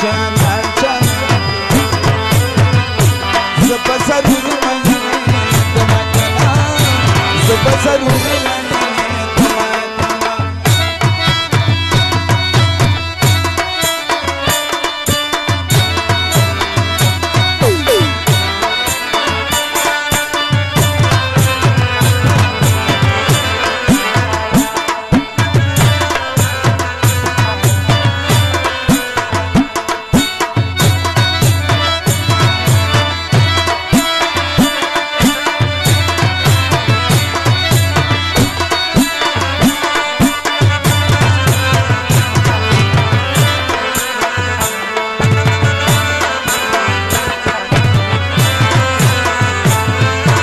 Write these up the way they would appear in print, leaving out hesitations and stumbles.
चना चना सब जरूर मने तमन्ना सब जरूर मने तमन्ना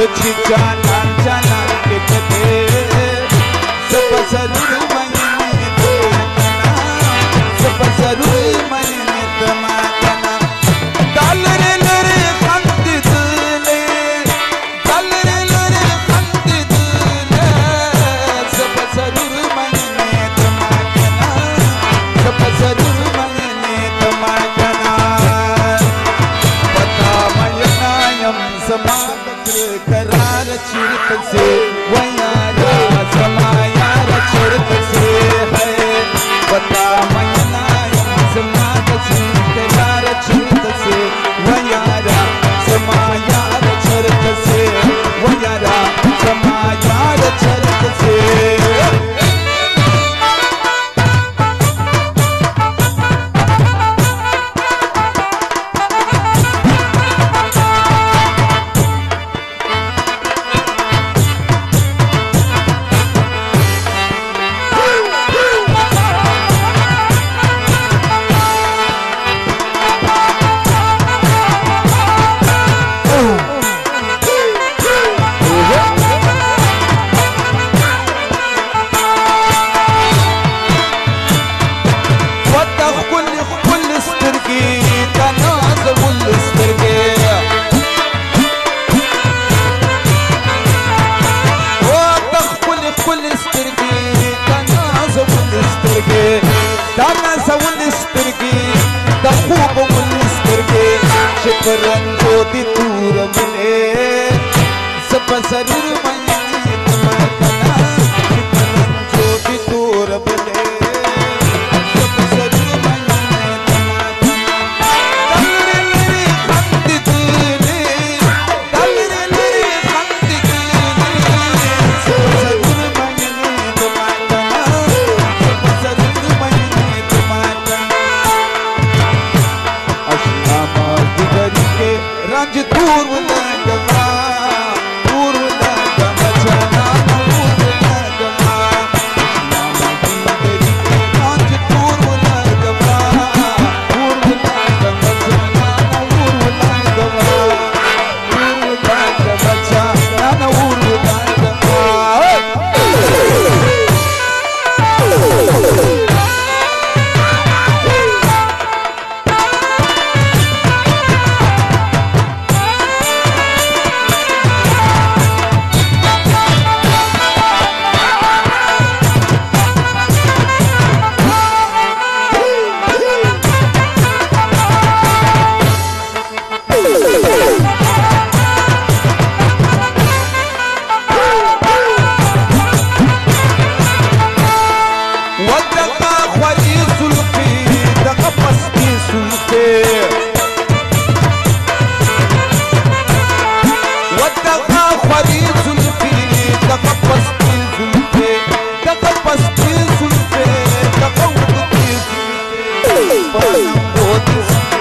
तुझी जाना जाना के बदे सब जरूर मने तमन्ना सब जरूर मने तमन्ना डाल रे लरे खंत दिले डाल रे लरे खंत दिले सब जरूर मने तमन्ना सब जरूर मने तमन्ना पता मयना यम समा करार चिरत से वयारा समायार चिरत से है पता मयना समाद से करार चिरत से वयारा समायार चिरत से वयारा समायार चिरत से रंगो दी दूर मिले सब जरूर मने तमन्ना रंगो दी दूर मिले सब जरूर मने तमन्ना डाल रे खंत दिले डाल रे खंत दिले सब जरूर मने तमन्ना सब जरूर मने तमन्ना अशनामा दिगरी के रंज दूर लगवा दूर लगवा चना दूर लगवा अशनामा दिगरी के रंज दूर लगवा दूर लगवा चना दूर लगवा चना दूर लगवा What